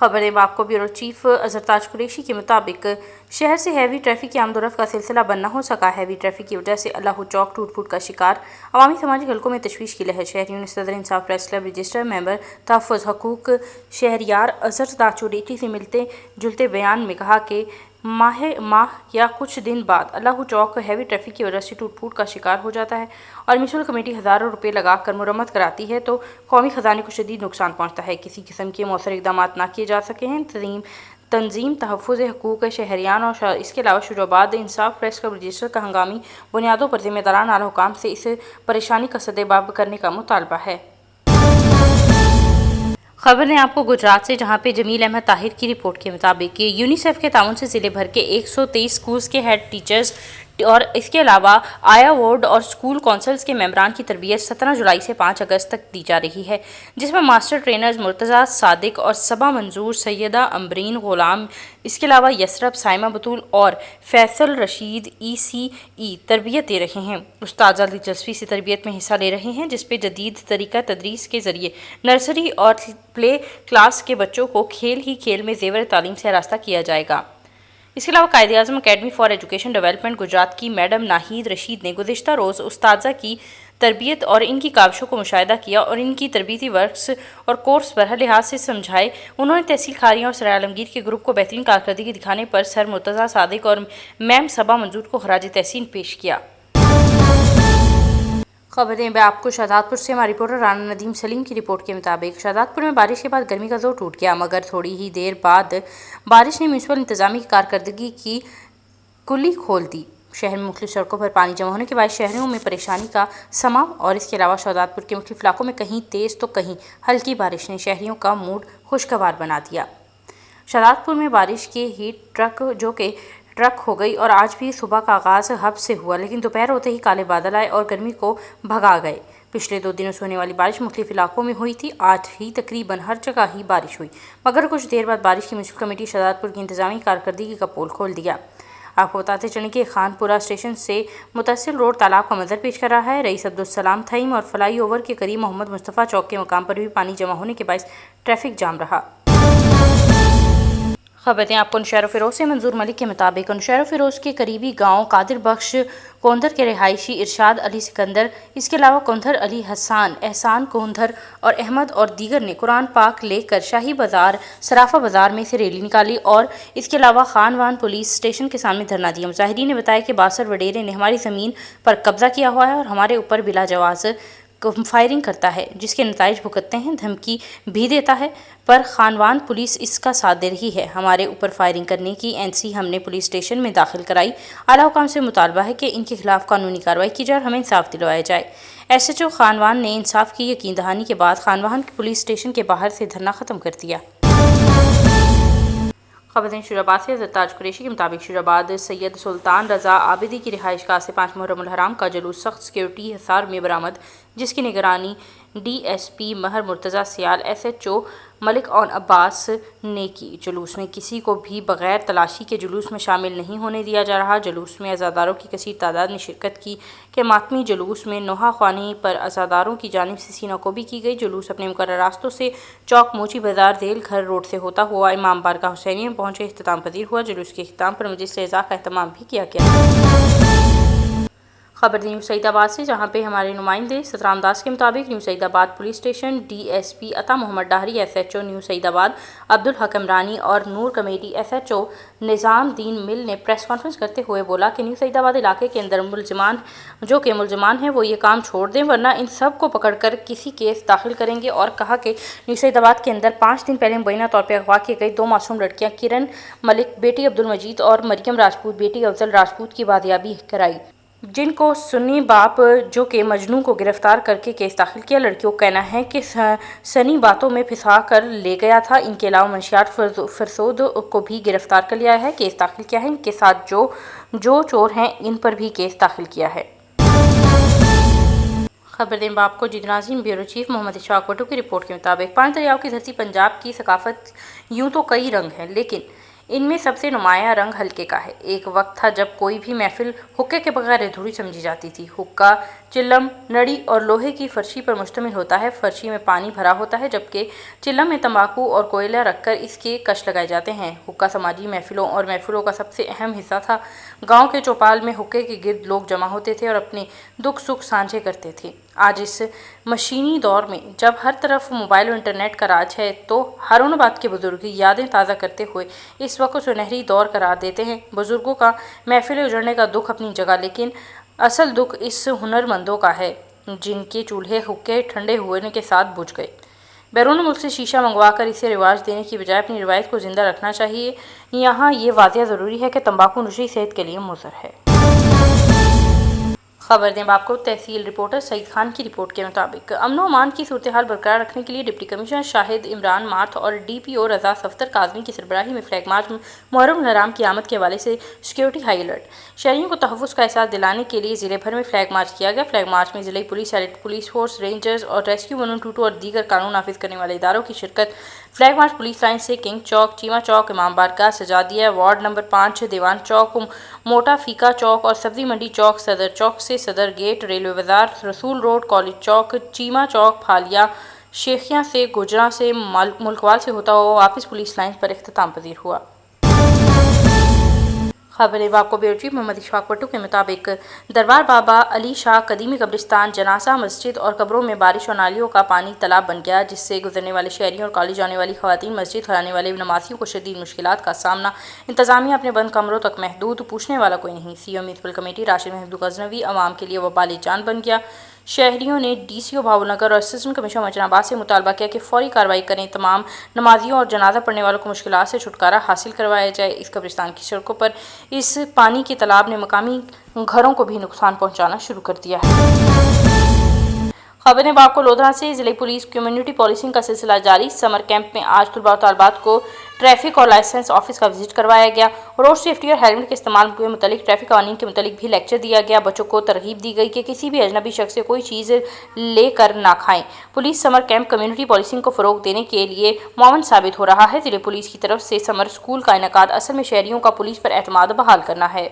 खबर है आपको ब्यूरो चीफ अजहर ताज कुरैशी के मुताबिक शहर से हैवी ट्रैफिक की आमदोरफ्त का सिलसिला बंद न हो सका। हैवी ट्रैफिक की वजह से अल्लाह चौक टूट फूट का शिकार, अवामी समाजी हलकों में तशवीश की लहर। शहरियों ने सदर Insaf press club register member तहफ़्फ़ुज़ हकूक़ शहरियार अजहर ताज कुरैशी से मिलते जुलते बयान में कहा कि माह या कुछ दिन बाद अल्लाह चौक हैवी ट्रैफिक की वजह से टूट फूट का शिकार हो जाता है और म्यूनसिपल कमेटी हज़ारों रुपये लगाकर मुरम्मत कराती है तो कौमी ख़जाने को शदीद नुकसान पहुँचता है। किसी किस्म के मौसर इक़दाम ना किए जा सके हैं। तंजीम तहफ़्फ़ुज़ हकूक़ शहरियान और इसके अलावा शुजाबाद इंसाफ प्रेस क्लब रजिस्टर का हंगामी बुनियादों पर ज़िम्मेदारान आला हुकाम से इस परेशानी का सद्देबाब करने का मुतालबा है। खबर है आपको गुजरात से, जहां पे जमील अहमद ताहिर की रिपोर्ट के मुताबिक यूनिसेफ के ताउन से ज़िले भर के 123 स्कूल्स के हेड टीचर्स और इसके अलावा आया वार्ड और स्कूल कौंसल्स के मेंबरान की तरबियत 17 जुलाई से 5 अगस्त तक दी जा रही है, जिसमें मास्टर ट्रेनर्स मुर्तज़ा सादिक और सबा मंजूर, सैयदा अम्बरीन गुलाम, इसके अलावा यसरब, साइमा बतूल और फैसल रशीद ECE तरबियत दे रहे हैं। उस्ताद दिलचस्पी से तरबियत में हिस्सा ले रहे हैं, जिस पे जदीद तरीका तदरीस के ज़रिए नर्सरी और प्ले क्लास के बच्चों को खेल ही खेल में ज़ेवर तालीम से आरास्ता किया जाएगा। इसके अलावा Quaide Azam academy for education development Gujarat की मैडम नाहिद रशीद ने गुज़िश्ता रोज़ उस्ताज़ा की तरबियत और इनकी काविशों को मुशाहिदा किया और इनकी तरबियती वर्क्स और कोर्स बरहर लिहाज से समझाए। उन्होंने तहसील खारियाँ और सराय आलमगीर के ग्रुप को बेहतरीन कारकर्दगी दिखाने पर सर मुर्तज़ा सादिक और मैम सबा मंजूर को खराज तहसीन पेश किया। खबर दें आपको शाहजादपुर से, हमारे रिपोर्टर राना नदीम सलीम की रिपोर्ट के मुताबिक शाहजादपुर में बारिश के बाद गर्मी का जोर टूट गया, मगर थोड़ी ही देर बाद बारिश ने म्यूनसिपल इंतजामी की कारकर्दगी की कुल्ली खोल दी। शहर में मुख्तलिफ सड़कों पर पानी जमा होने के बाद शहरों में परेशानी का समा और इसके अलावा शाहजादपुर के मुख्तलिफ इलाकों में कहीं तेज़ तो कहीं हल्की बारिश ने शहरियों का मूड खुशगवार बना दिया। शाहजादपुर में बारिश के हीट ट्रक हो गई और आज भी सुबह का आगाज़ हब से हुआ, लेकिन दोपहर होते ही काले बादल आए और गर्मी को भगा गए। पिछले 2 दिनों से होने वाली बारिश मुख्तलिफ इलाकों में हुई थी। आज ही तकरीबन हर जगह ही बारिश हुई, मगर कुछ देर बाद बारिश की म्यूनसिपल कमेटी शाहजादपुर की इंतजामी कारकर्दगी का पोल खोल दिया। आपको बताते चलें कि खानपुरा स्टेशन से मुतसिल रोड तालाब का मंजर पेश कर रहा है। रईस अब्दुल सलाम थईम और फ्लाई ओवर के करीब मोहम्मद मुस्तफ़ा चौक के मकाम पर भी पानी जमा होने के बायस ट्रैफिक जाम रहा। खबर दें आपको नौशहर फ़िरोज़ से, मंजूर मलिक के मुताबिक नौशहर फ़िरोज़ के करीबी गांव कादिर बख्श कोंधर के रिहायशी इरशाद अली सिकंदर, इसके अलावा कोंधर अली हसान, एहसान कोंधर और अहमद और दीगर ने कुरान पाक लेकर शाही बाज़ार सराफा बाज़ार में से रैली निकाली और इसके अलावा खानवान पुलिस स्टेशन के सामने धरना दिया। मुजाहिरीन ने बताया कि बासर वडेरे ने हमारी ज़मीन पर कब्जा किया हुआ है और हमारे ऊपर बिला जवाज़ फायरिंग करता है, जिसके नताइज भुगतते हैं, धमकी भी देता है, पर खानवान पुलिस इसका साथ दे रही है। हमारे ऊपर फायरिंग करने की NC हमने पुलिस स्टेशन में दाखिल कराई। आला हुकाम से मुतालबा है कि इनके खिलाफ कानूनी कार्रवाई की जाए और हमें इंसाफ दिलवाया जाए। SHO खानवान ने इंसाफ की यकीन दहानी के बाद खानवान पुलिस स्टेशन के बाहर से धरना ख़त्म कर दिया। खबर शुजाबाद से, ताज कुरैशी के मुताबिक शुजाबाद सैयद सुल्तान रज़ा आबिदी की रिहाइश गाह से 5 मुहर्रम हराम का जुलूस सख्त सिक्योरिटी हिसार में बरामद, जिसकी निगरानी DSP महर मुर्तज़ा सियाल SHO मलिक और अब्बास ने की। जुलूस में किसी को भी बग़ैर तलाशी के जुलूस में शामिल नहीं होने दिया जा रहा। जुलूस में अज़ादारों की कसीर तादाद ने शिरकत की कि मातमी जुलूस में नोहा ख्वानी पर अज़ादारों की जानिब से सीनाकोबी की गई। जुलूस अपने मुकर्रर रास्तों से चौक मोची बाज़ार देल घर रोड से होता हुआ इमाम बारगाह हुसैनी में पहुँचे इख्तिताम पजीर हुआ। जुलूस के इख्तिताम पर मजलिस एज़ा का एहतमाम भी किया गया। खबर न्यू सईदाबाद से, जहां पे हमारे नुमाइंदे सतराम दास के मुताबिक New Saidabad police station DSP Ata Mohammad Dahri SHO New Saidabad Abdul Haq Imrani और नूर कमेटी SHO निज़ाम दीन मिल ने प्रेस कॉन्फ्रेंस करते हुए बोला कि न्यू सईदाबाद इलाके के अंदर मुलजमान हैं वो ये काम छोड़ दें, वरना इन सब को पकड़ कर किसी केस दाखिल करेंगे। और कहा कि न्यू सईदाबाद के अंदर 5 दिन पहले मुबैना तौर पर अगवा की गई 2 मासूम लड़कियाँ किरण मलिक बेटी अब्दुल मजीद और मरियम राजपूत बेटी अफजल राजपूत की बादियाबी कराई, जिनको सुन्नी बाप जो कि मजनू को गिरफ्तार करके केस दाखिल किया। लड़कियों का कहना है कि सनी बातों में फंसा कर ले गया था। इनके अलावा मंशियात फरसोद को भी गिरफ्तार कर लिया है, केस दाखिल किया है। इनके साथ जो चोर हैं इन पर भी केस दाखिल किया है। खबर दें बाप को जिदनाज़ीन ब्यूरो चीफ मोहम्मद इशफाक भुट्टो की रिपोर्ट के मुताबिक 5 दरियाओं की धरती पंजाब की सकाफत यूँ तो कई रंग हैं, लेकिन ان میں سب سے نمایاں رنگ ہلکے کا ہے۔ ایک وقت تھا جب کوئی بھی محفل حقے کے بغیر ادھوری سمجھی جاتی تھی۔ حقہ چلم، نڑی اور لوہے کی فرشی پر مشتمل ہوتا ہے۔ فرشی میں پانی بھرا ہوتا ہے جبکہ چلم میں تمباکو اور کوئلہ رکھ کر اس کے کش لگائے جاتے ہیں۔ حقہ سماجی محفلوں اور محفلوں کا سب سے اہم حصہ تھا۔ گاؤں کے چوپال میں حقے کے گرد لوگ جمع ہوتے تھے اور اپنے دکھ سکھ سانجھے کرتے تھے۔ آج اس مشینی دور میں جب ہر طرف موبائل اور انٹرنیٹ کا راج ہے تو ہارون آباد کے بزرگ یادیں تازہ کرتے ہوئے اس وقت کو سنہری دور قرار دیتے ہیں۔ بزرگوں کا محفلیں اجڑنے کا دکھ اپنی جگہ، لیکن اصل دکھ اس ہنرمندوں کا ہے جن کے چولہے حقے ٹھنڈے ہونے کے ساتھ بجھ گئے۔ بیرون ملک سے شیشہ منگوا کر اسے رواج دینے کی بجائے اپنی روایت کو زندہ رکھنا چاہیے۔ یہاں یہ واضح ضروری ہے کہ تمباکو نوشی صحت کے لیے مضر ہے۔ خبر دیں آپ کو تحصیل رپورٹر سعید خان کی رپورٹ کے مطابق امن و امان کی صورتحال برقرار رکھنے کے لیے ڈپٹی کمشنر شاہد عمران مارتھ اور ڈی پی او رضا صفدر کاظمی کی سربراہی میں فلیگ مارچ محرم الحرام کی آمد کے حوالے سے سیکورٹی ہائی الرٹ۔ شہریوں کو تحفظ کا احساس دلانے کے لیے ضلع بھر میں فلیگ مارچ کیا گیا۔ فلیگ مارچ میں ضلعی police, elite police force, rangers اور ریسکیو 112 اور دیگر قانون نافذ کرنے والے اداروں کی شرکت۔ فلیگ مارچ پولیس لائن سے کنگ چوک، چیمہ چوک، امام بارگاہ، سجادیہ، وارڈ نمبر 5 دیوان چوک، موٹا فیقہ چوک اور سبزی منڈی چوک، صدر چوک سے صدر گیٹ، ریلوے بازار، رسول روڈ، کالج چوک، چیمہ چوک، پھالیہ، شیخیاں سے، گجراں سے، ملکوال سے ہوتا ہوا واپس پولیس لائن پر اختتام پذیر ہوا۔ خبر آپ کو بیورو چیف محمد اشفاق بٹو کے مطابق دربار بابا علی شاہ قدیمی قبرستان، جنازہ مسجد اور قبروں میں بارش اور نالیوں کا پانی تالاب بن گیا، جس سے گزرنے والے شہریوں اور کالج جانے والی خواتین، مسجد کھلانے والے نمازیوں کو شدید مشکلات کا سامنا۔ انتظامیہ اپنے بند کمروں تک محدود، پوچھنے والا کوئی نہیں۔ سی او میونسپل کمیٹی راشد محمود غزنوی عوام کے لیے وبال جان بن گیا۔ شہریوں نے ڈی سی او بھاؤنگر اور اسسٹنٹ کمشنر منچن آباد سے مطالبہ کیا کہ فوری کارروائی کریں، تمام نمازیوں اور جنازہ پڑھنے والوں کو مشکلات سے چھٹکارا حاصل کروایا جائے۔ اس قبرستان کی سڑکوں پر اس پانی کے تالاب نے مقامی گھروں کو بھی نقصان پہنچانا شروع کر دیا ہے۔ خبریں آپ کو لودھرا سے ضلع پولیس کمیونٹی پولیسنگ کا سلسلہ جاری۔ سمر کیمپ میں آج طلباء و طالبات کو ٹریفک اور لائسنس آفس کا وزٹ کروایا گیا۔ روڈ سیفٹی اور ہیلمٹ کے استعمال کے متعلق ٹریفک قوانین کے متعلق بھی لیکچر دیا گیا۔ بچوں کو ترغیب دی گئی کہ کسی بھی اجنبی شخص سے کوئی چیز لے کر نہ کھائیں۔ Police summer camp community policing کو فروغ دینے کے لیے معاون ثابت ہو رہا ہے۔ ضلع پولیس کی طرف سے سمر اسکول کا انعقاد اصل میں شہریوں کا پولیس پر اعتماد بحال کرنا ہے۔